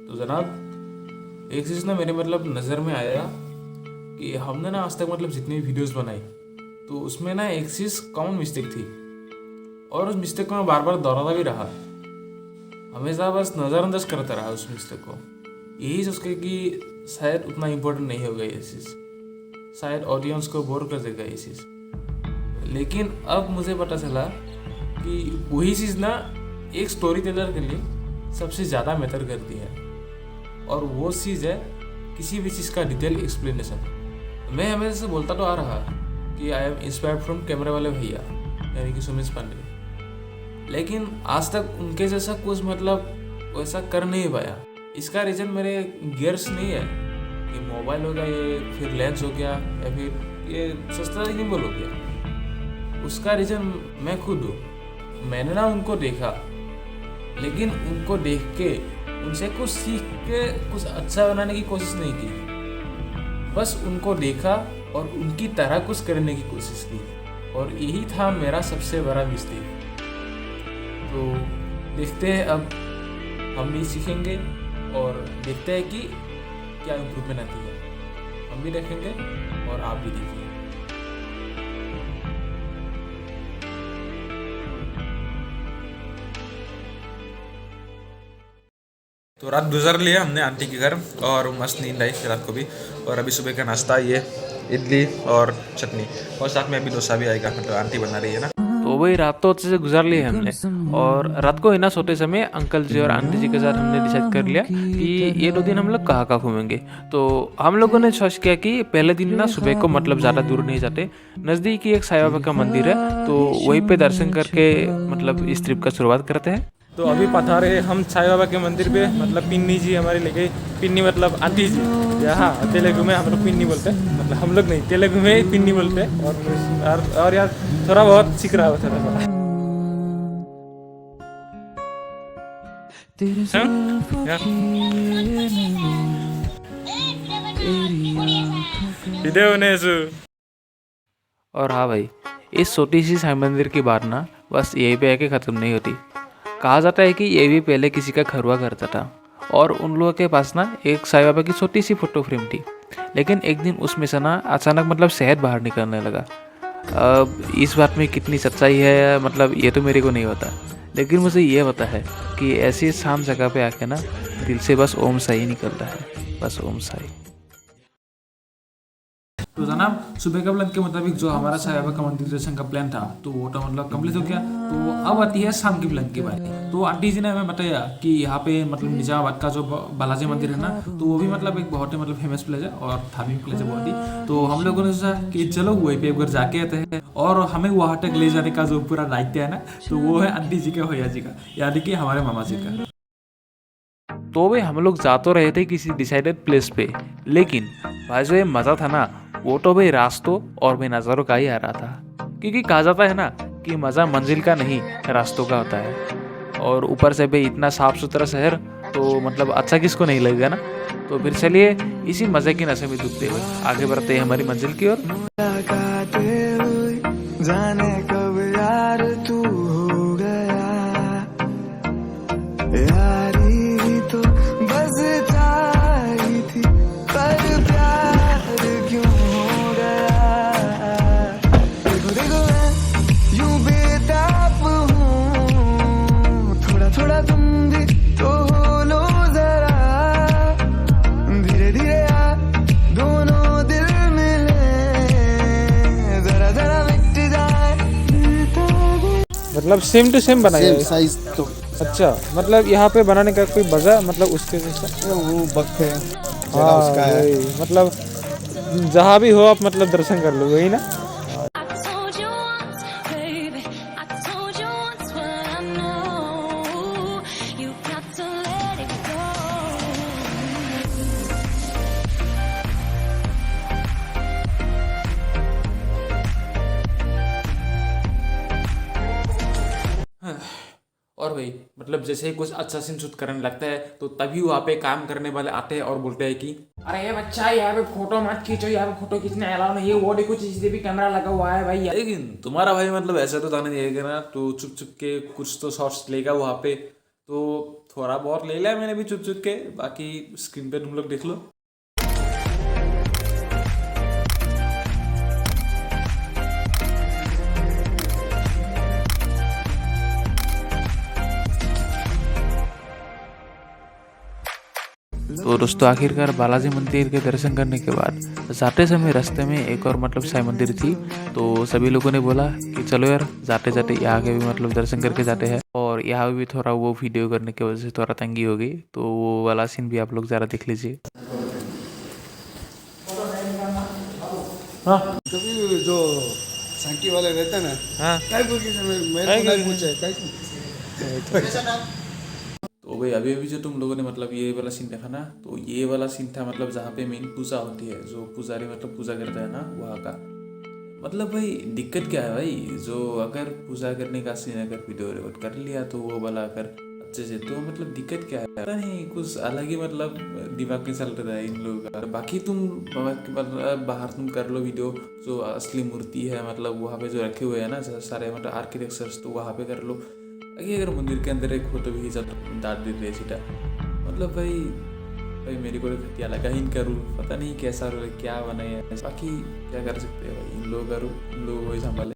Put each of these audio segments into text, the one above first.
तो जनाब एक चीज़ ना मेरे मतलब नज़र में आया कि हमने ना आज तक मतलब जितनी भी वीडियोस बनाई तो उसमें ना एक चीज़ कॉमन मिस्टेक थी और उस मिस्टेक को मैं बार बार दोहराता भी रहा, हमेशा बस नज़रअंदाज करता रहा उस मिस्टेक को, यही सोच के कि शायद उतना इम्पोर्टेंट नहीं होगा ये चीज़, शायद ऑडियंस को बोर कर देगा ये चीज़। लेकिन अब मुझे पता चला कि वही चीज़ ना एक स्टोरी टेलर के लिए सबसे ज़्यादा मैटर करती है, और वो चीज़ है किसी भी चीज़ का डिटेल एक्सप्लेनेशन। मैं हमेशा से बोलता तो आ रहा कि आई एम इंस्पायर्ड फ्रॉम कैमरे वाले भैया यानी कि सुमित पांडे, लेकिन आज तक उनके जैसा कुछ मतलब वैसा कर नहीं पाया। इसका रीज़न मेरे गियर्स नहीं है कि मोबाइल हो गया, ये फिर लेंस हो गया, या फिर ये सस्ता गिम्बल हो गया। उसका रीज़न मैं खुद हूँ। मैंने ना उनको देखा, लेकिन उनको देख के उनसे कुछ सीख के कुछ अच्छा बनाने की कोशिश नहीं की, बस उनको देखा और उनकी तरह कुछ करने की कोशिश की, और यही था मेरा सबसे बड़ा मिस्टेक। तो देखते हैं अब हम भी सीखेंगे और देखते हैं कि क्या इम्प्रूवमेंट आती है। हम भी देखेंगे और आप भी देखिए। तो रात गुजर लिया हमने आंटी के घर और मस्त नींद आई रात को भी, और अभी सुबह का नाश्ता ये इडली और चटनी, और साथ में अभी डोसा भी आएगा, मतलब आंटी बना रही है ना। तो वही रात तो अच्छे से गुजार ली है हमने, और रात को है ना सोते समय अंकल जी और आंटी जी के साथ हमने डिसाइड कर लिया कि ये 2 दिन हम लोग कहाँ कहाँ घूमेंगे। तो हम लोगों ने चॉइस किया कि पहले दिन ना सुबह को मतलब ज़्यादा दूर नहीं जाते, नज़दीक ही एक साईं बाबा का मंदिर है, तो वहीं पे दर्शन करके मतलब इस ट्रिप का शुरुआत करते हैं। तो अभी पधारे हम साईं बाबा के मंदिर पे, मतलब पिन्नी जी हमारी ले गई। पिन्नी मतलब आंटी जी, यहाँ तेलुगु में हम लोग पिन्नी बोलते हैं, मतलब हम लोग नहीं, तेलुगु में पिन्नी बोलते हैं। और यार थोड़ा बहुत सीख रहा होता था। और हाँ भाई, इस छोटी सी साईं मंदिर की बात ना बस यहीं पे आके ख़त्म नहीं होती। कहा जाता है कि ये भी पहले किसी का खरवा करता था, और उन लोगों के पास ना एक साईं बाबा की छोटी सी फोटो फ्रेम थी, लेकिन एक दिन उसमें से ना अचानक मतलब शहद बाहर निकलने लगा। अब इस बात में कितनी सच्चाई है मतलब ये तो मेरे को नहीं पता, लेकिन मुझे ये पता है कि ऐसी शांत जगह पे आके ना दिल से बस ओम साई निकलता है, बस ओम साई। तो जनाब सुबह के प्लान के मुताबिक जो हमारा साईं बाबा का मंदिर दर्शन का प्लान था तो वो तो मतलब कंप्लीट हो गया। तो अब आती है शाम की प्लान की बारी। तो आंटी जी ने हमें बताया कि यहाँ पे मतलब निजामाबाद का जो बालाजी मंदिर है ना, तो वो भी मतलब एक बहुत ही मतलब फेमस प्लेस है और धार्मिक प्लेस है बहुत ही। तो हम लोगों ने सोचा कि चलो वहीं पे एक बार जाके आते हैं, और हमें वहाँ तक ले जाने का जो पूरा दायित्व है ना, तो वो है आंटी जी का, भैया जी का, यानी कि हमारे मामा जी का। तो वे हम लोग जा तो रहे थे किसी डिसाइडेड प्लेस पे, लेकिन भाई जो ये मज़ा था ना वो तो भाई रास्तों और भाई नज़ारों का ही आ रहा था, क्योंकि कहा जाता है ना कि मज़ा मंजिल का नहीं रास्तों का होता है। और ऊपर से भाई इतना साफ सुथरा शहर, तो मतलब अच्छा किसको नहीं लगेगा ना। तो फिर चलिए इसी मज़े की नशे में डूबते हुए आगे बढ़ते हैं हमारी मंजिल की ओर। जाने कब यार तू हो गया, यारी तो बस चाही थी, पर प्यार क्यों हो गया। देखो देखो मैं यूं बेताब हूँ, थोड़ा थोड़ा तुम भी तो हो लो जरा, धीरे धीरे आ दोनों दिल मिले, जरा जरा मिट जाए। मतलब सेम टू सेम बनाया है साइज तो। अच्छा, मतलब यहाँ पे बनाने का कोई वजह मतलब उसके जैसा वो वक्त है, हाँ उसका है। मतलब जहाँ भी हो आप मतलब दर्शन कर लो, वही ना। और भाई मतलब जैसे ही कुछ अच्छा सीन शूट करने लगता है तो तभी वहाँ पे काम करने वाले आते हैं और बोलते हैं कि अरे ये बच्चा यहाँ पे फोटो मत खींचो, यहाँ पे फोटो खींचने अलाउ नहीं है, वो देखो सीसीटीवी कैमरा लगा हुआ है भाई। लेकिन तुम्हारा भाई मतलब ऐसा तो जाने देगा ना, तो चुप चुप के कुछ तो शॉट्स लेगा वहाँ पे, तो थोड़ा बहुत ले लिया मैंने भी चुप चुप के, बाकी स्क्रीन पे तुम लोग देख लो। तो दोस्तों आखिरकार बालाजी मंदिर के दर्शन करने के बाद जाते समय रास्ते में एक और मतलब साईं मंदिर थी। तो सभी लोगों ने बोला कि चलो यार जाते जाते यहाँ के भी मतलब दर्शन करके जाते हैं, और यहाँ भी थोड़ा वो वीडियो करने की वजह से थोड़ा तंगी हो गई। तो वो वाला सीन भी आप लोग ज़रा देख लीजिए। हाँ कभी जो सांकी वाले रहते हैं ना, हाँ काय बोल के मैंने नहीं पूछा काय तो भाई अभी अभी जो तुम लोगों ने मतलब ये वाला सीन देखा ना, तो ये वाला सीन था मतलब जहाँ पे मेन पूजा होती है, जो पुजारी मतलब पूजा करता है ना वहाँ का। मतलब भाई दिक्कत क्या है भाई, जो अगर पूजा करने का सीन अगर वीडियो रिकॉर्ड कर लिया तो वो वाला अगर अच्छे से, तो मतलब दिक्कत क्या है पता नहीं, कुछ अलग ही मतलब दिमाग में चल रहा है इन लोगों का। बाकी तुम बाहर तुम कर लो वीडियो, जो असली मूर्ति है मतलब वहाँ पे जो रखे हुए हैं ना सारे मतलब आर्किटेक्चर्स, तो वहाँ पे कर लो। अगर मंदिर के अंदर एक हो तो भी डांट देते हैं सीधा। मतलब भाई मेरे को खतिया लगा इनका रूल, पता नहीं कैसा रूल है, क्या बनाए है। बाकी क्या कर सकते हैं भाई, इन लोगों का रूल इन लोगों को ही संभाले।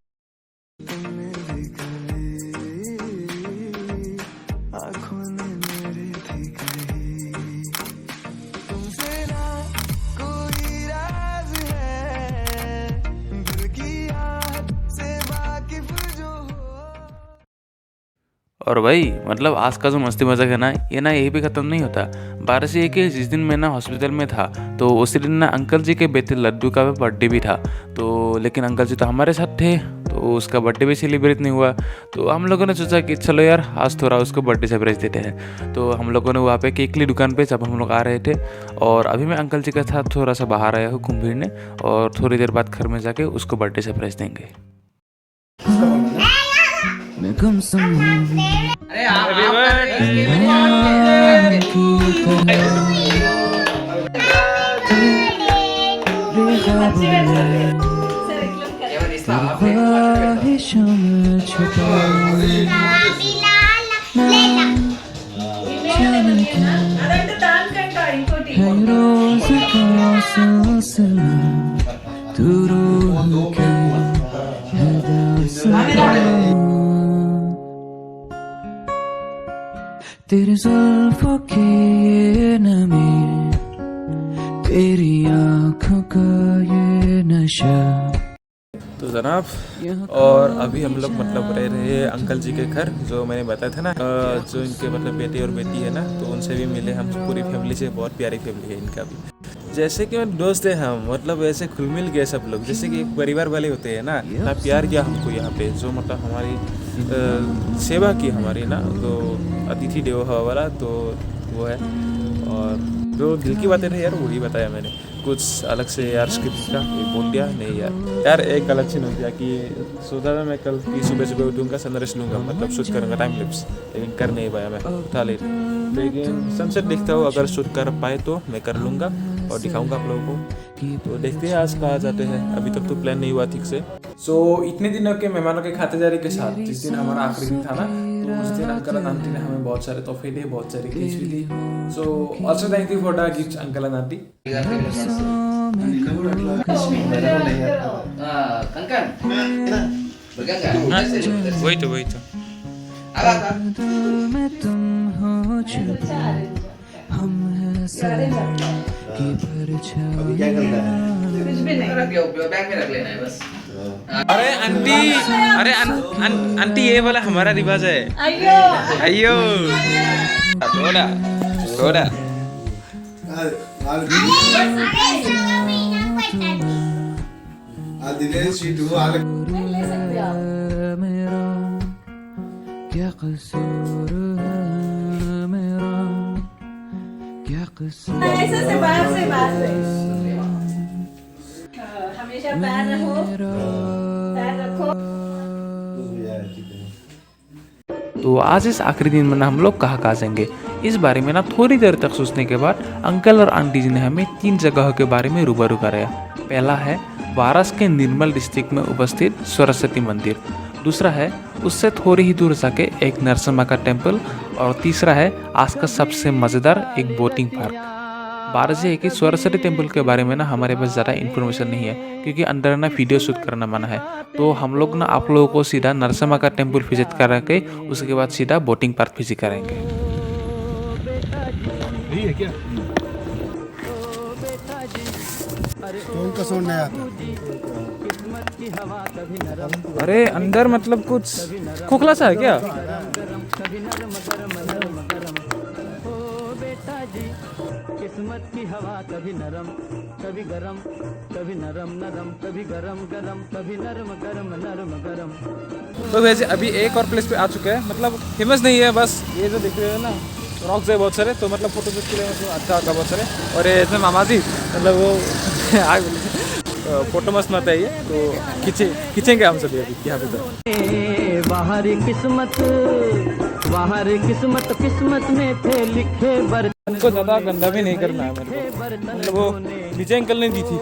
और भाई मतलब आज का जो मस्ती मजाक है ना, ये ना यही भी ख़त्म नहीं होता। 12 से 1 जिस दिन मैं ना हॉस्पिटल में था, तो उसी दिन ना अंकल जी के बेटे लड्डू का बर्थडे भी था। तो लेकिन अंकल जी तो हमारे साथ थे, तो उसका बर्थडे भी सेलिब्रेट नहीं हुआ। तो हम लोगों ने सोचा कि चलो यार आज थोड़ा उसको बर्थडे सरप्राइज देते हैं। तो हम लोगों ने वहाँ पे केक ली दुकान पे जब हम लोग आ रहे थे, और अभी मैं अंकल जी के साथ थोड़ा सा बाहर आया हूँ घूम फिरने, और थोड़ी देर बाद घर में जाके उसको बर्थडे सरप्राइज देंगे। अरे आप तेरे जुल्फों के ये नमी, तेरी आँखों का ये नशा। तो जनाब, और अभी हम लोग मतलब रह रहे हैं अंकल जी के घर, जो मैंने बताया था ना, जो इनके मतलब बेटे और बेटी है ना, तो उनसे भी मिले हम पूरी फैमिली से। बहुत प्यारी फैमिली है इनका भी, जैसे कि दोस्त है हम, मतलब ऐसे खुल मिल गए सब लोग, जैसे कि एक परिवार वाले होते हैं ना। इतना प्यार किया हमको यहाँ पे, जो मतलब हमारी सेवा की हमारी ना, तो अतिथि देवो भव वाला तो वो है। और जो दिल की बातें रही यार वही बताया मैंने, कुछ अलग से यार स्क्रिप्ट का बोल दिया नहीं यार एक गलत सीन हो गया कि सोचा था मैं कल की सुबह सुबह उठूँगा, सनराइज लूँगा, मतलब शूट करूँगा टाइम लैप्स, लेकिन कर नहीं पाया मैं, उठा लेकिन सनसेट देखता हूँ, अगर शूट कर पाए तो मैं कर लूँगा और दिखाऊंगा आप लोगों को। तो देखते हैं आज कहाँ जाते हैं, अभी तक तो प्लान नहीं हुआ ठीक से। सो इतने दिनों के मेहमानों के खातिरदारी के साथ जिस दिन हमारा आखिरी दिन था ना, तो उस दिन अंकल और आंटी ने हमें बहुत सारे तोहफे दिए, बहुत सारी गिफ्ट भी दी। So also thank you for the gift uncle and aunty. वही तो अरे आंटी ये वाला हमारा रिवाज है। अयो थोड़ा क्या कसूर है मेरा, क्या कसूर। ऐसे से बाहर से हमेशा पैर रखो। तो आज इस आखिरी दिन में ना हम लोग कहाँ जाएंगे, इस बारे में ना थोड़ी देर तक सोचने के बाद अंकल और आंटी जी ने हमें 3 जगहों के बारे में रूबरू कराया। पहला है वाराणसी के निर्मल डिस्ट्रिक्ट में उपस्थित सरस्वती मंदिर, दूसरा है उससे थोड़ी ही दूर जाके एक नरसिम्हा का टेम्पल और तीसरा है आज का सबसे मज़ेदार एक बोटिंग पार्क। बारजे है कि सरस्वती टेम्पल के बारे में ना हमारे पास ज़्यादा इन्फॉर्मेशन नहीं है क्योंकि अंदर ना वीडियो शूट करना मना है। तो हम लोग ना आप लोगों को सीधा नरसिम्हा का टेम्पल विजिट करा के उसके बाद सीधा बोटिंग पार्क विजिट करेंगे। उनका साउंड नहीं आता। अरे अंदर मतलब कुछ खोखला सा है क्या? किस्मत की हवा कभी नरम कभी गरम, कभी नरम नरम कभी गरम गरम, कभी नरम गरम नरम गरम। तो वैसे अभी एक और प्लेस पे आ चुके हैं, मतलब फेमस नहीं है, बस ये जो दिख रहे हैं ना रॉक्स है बहुत सारे, तो मतलब फोटोशूट के लिए मतलब अच्छा होगा बहुत सारे। और ये इसमें मामा जी मतलब वो आग फोटो मस्त मत है ये, तो खींचेंगे हम सभी अभी यहाँ पे। तो बाहरी किस्मत किस्मत में थे लिखे बर्तन, उनको ज़्यादा गंदा भी नहीं करना है मेरे को। मतलब वो विजय अंकल ने दी थी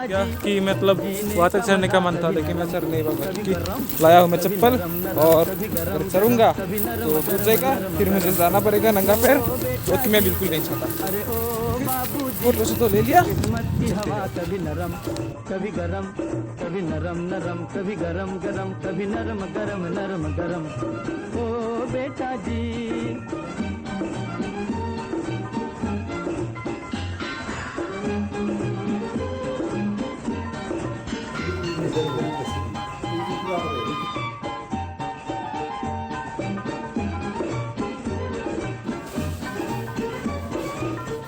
क्या कि मतलब वहाँ तक चढ़ने का मन था, लेकिन मैं चढ़ नहीं पाऊंगा क्योंकि लाया हूँ मैं चप्पल, और अगर चढ़ूंगा तो टूट जाएगा, फिर मुझे जाना पड़ेगा नंगा पैर, वो कि मैं बिल्कुल नहीं चाहता। फोटो से तो ले लिया। हवा कभी नरम कभी गरम, कभी नरम नरम कभी गरम गरम, कभी नरम गरम नरम गरम। ओ बेटा जी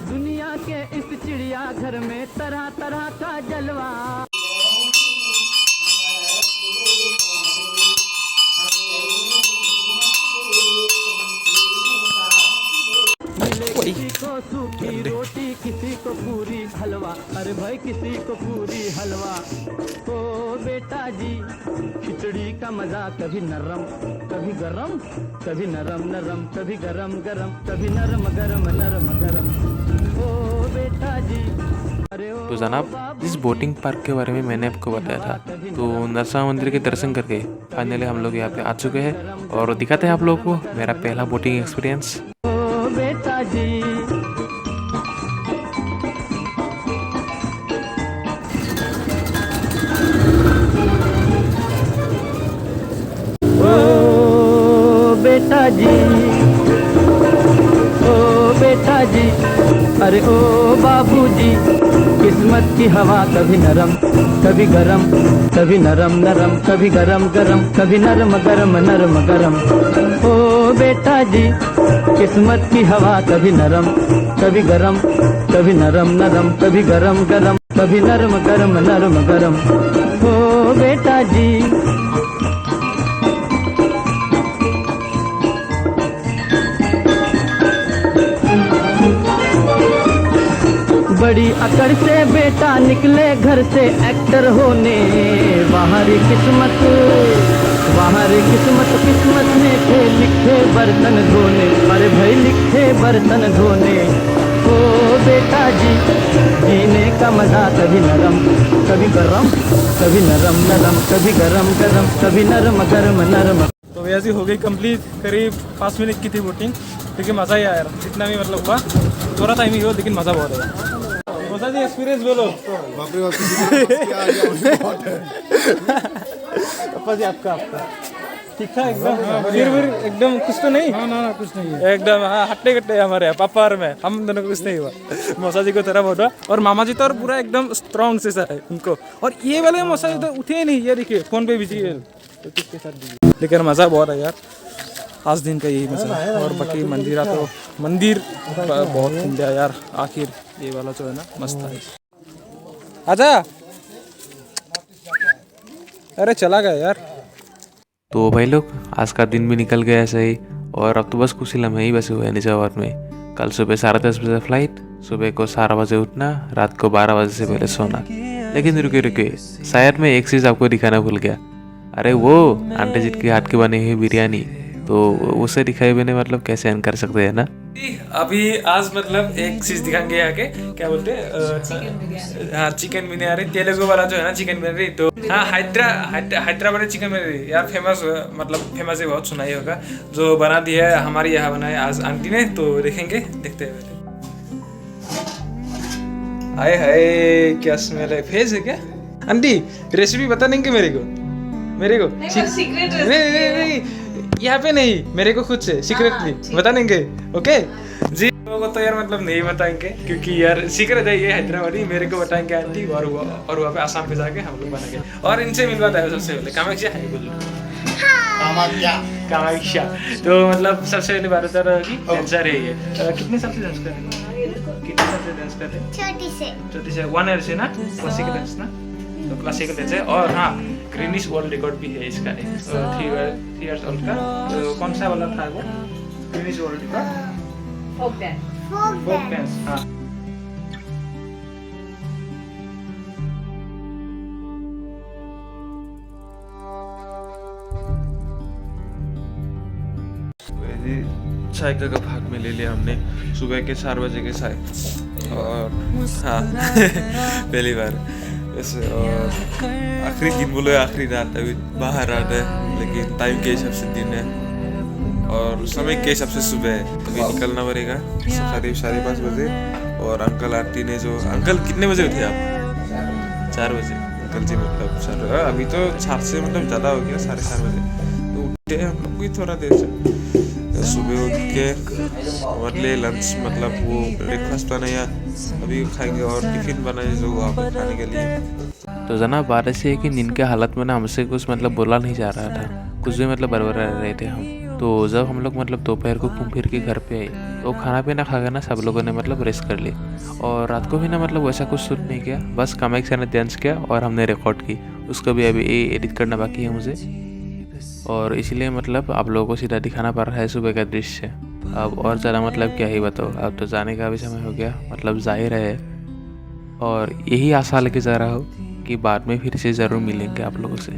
दुनिया के इस चिड़िया घर में तरह तरह का जलवा। किसी को सूखी रोटी किसी को पूरी हलवा, अरे भाई किसी को पूरी हलवा। ओ बेटा जी खिचड़ी का मजा कभी नरम कभी गरम, कभी नरम नरम कभी गरम गरम, कभी नरम गरम नरम गरम। ओ बेटा जी तो जनाब, जिस बोटिंग पार्क के बारे में मैंने आपको बताया था, तो नरसिम्हा मंदिर के दर्शन करके फाइनली हम लोग यहाँ पे आ चुके हैं और दिखाते हैं आप लोगों को मेरा पहला बोटिंग एक्सपीरियंस। ओ बेटा जी बेटा जी ओ बेटा जी, अरे ओ बाबूजी किस्मत की हवा कभी नरम कभी गरम, कभी नरम नरम कभी गरम गरम, कभी नरम गरम नरम गरम। ओ बेटा जी किस्मत की हवा कभी नरम कभी गरम, कभी नरम नरम कभी गरम गरम, कभी नरम गरम नरम गरम। ओ बेटा जी बड़ी अकड़ से बेटा निकले घर से एक्टर होने, बाहरी किस्मत किस्मत में थे लिखे बर्तन धोने, अरे भाई लिखे बर्तन धोने। ओ बेटा जी जीने का मजा कभी नरम कभी गरम, कभी नरम नरम कभी गरम गरम, कभी नरम गरम नरम। तो वैसे हो गई कंप्लीट, करीब 5 मिनट की थी बोटिंग, लेकिन मज़ा ही आया जितना भी मतलब हुआ, थोड़ा टाइम ही हो लेकिन मज़ा बहुत आया। मज़ा जी एक्सपीरियंस बोलो। बाप रे बाप, क्या आ गया मुझे बहुत है। पापा जी आपका ठीक था एकदम, फिर एकदम कुछ तो नहीं? ना कुछ नहीं है एकदम। हाँ हट्टे कट्टे हमारे यहाँ पापा और मैं, हम दोनों को कुछ नहीं हुआ। मौसा जी को तरह बहुत हुआ, और मामा जी तो और पूरा एकदम स्ट्रॉन्ग से है उनको। और ये वाले मौसा जी तो उठे ही नहीं, ये देखिए फोन पे बिजी है, तो किसके साथ बिजी। लेकिन मज़ा बहुत है यार, आज दिन का यही मजा है। और बाकी मंदिर तो मंदिर बहुत सुंदर यार, आखिर ये वाला जो है ना मस्त है। आजा, अरे चला गया यार। तो भाई लोग, आज का दिन भी निकल गया ऐसे ही, और अब तो बस कुछ ही लम्हे ही बचे हुए हैं निजामाबाद में। कल सुबह 10:30 बजे फ्लाइट, सुबह को 4 बजे उठना, रात को 12 बजे से पहले सोना। लेकिन रुके, शायद मैं एक चीज़ आपको दिखाना भूल गया। अरे वो आंटी जी के हाथ की बनी हुई बिरयानी, तो उसे दिखाए बिना मतलब कैसे एंड कर सकते हैं ना, अभी आज मतलब एक चीज दिखाएंगे आके, क्या बोलते हैं, हाँ चिकन बिरयानी, तेलुगु वाला जो है ना चिकन बिरयानी, तो हाँ हैदराबादी चिकन बिरयानी यार फेमस, मतलब फेमस है, बहुत सुनाई होगा। जो बना दी है हमारी यहाँ बनाए आज आंटी ने, तो देखेंगे, देखते हैं पहले। हाय हाय क्या स्मेल है, फेस है क्या? आंटी रेसिपी बता देंगे मेरे को सीक्रेट नहीं, यहाँ पे नहीं, मेरे को खुद से सीक्रेटली बता देंगे, ओके जी। लोगों को तो यार मतलब नहीं बताएंगे, क्योंकि यार सीक्रेट है ये हैदराबादी, मेरे को बताएंगे आंटी, और वहाँ पे आसाम पे जाके हम लोग बनाएंगे, और इनसे मिलवाता है सबसे पहले। कामाख्या है बोल, कामाख्या तो मतलब सबसे पहले 12 की डांसर है ये। कितने साल से डांस कर रहे हैं? कितने साल से डांस कर रहे हैं? छोटी से 1 ईयर से ना, क्लासिकल डांस ना, तो क्लासिकल डांस है। और हाँ ग्रीनिश वर्ल्ड रिकॉर्ड भी है इसका, 3 इयर्स ओल्ड का। तो कौन सा वाला था वो Guinness world record? Folk dance, हाँ। चाय का कप हाथ में ले लिया हमने, सुबह के 4 बजे के चाय, और हाँ पहली बार वैसे। और आखिरी दिन बोलो आखिरी रात, अभी बाहर रात है, लेकिन टाइम के हिसाब से दिन है और समय के हिसाब से सुबह है। अभी निकलना पड़ेगा करीब 5:30 बजे। और अंकल आंटी ने जो, अंकल कितने बजे उठे आप? 4 बजे अंकल जी, मतलब 4, अभी तो 4 से मतलब ज़्यादा हो गया, 4:30 बजे तो उठे हम लोग भी थोड़ा देर से। सुबह उठ के मतलब लंच, मतलब वो ब्रेकफास्ट बनाया, अभी खाएंगे, और टिफिन बनाए जो वहाँ पर खाने के लिए। तो जना बारिश से कि नींद के हालत में ना हमसे कुछ मतलब बोला नहीं जा रहा था, कुछ भी मतलब बरबर रह रहे थे हम। तो जब हम लोग मतलब दोपहर को घूम फिर के घर पे आए, तो खाना पीना खा कर ना सब लोगों ने मतलब रेस्ट कर ली, और रात को भी ना मतलब वैसा कुछ शूट नहीं किया, बस कामाख्या ने डांस किया और हमने रिकॉर्ड की, उसको भी अभी एडिट करना बाकी है मुझे, और इसलिए मतलब आप लोगों को सीधा दिखाना पड़ रहा है सुबह का दृश्य। अब और ज़्यादा मतलब क्या ही बताओ, अब तो जाने का भी समय हो गया, मतलब जाहिर है, और यही आशा लेके जा रहा हूँ कि बाद में फिर से ज़रूर मिलेंगे आप लोगों से।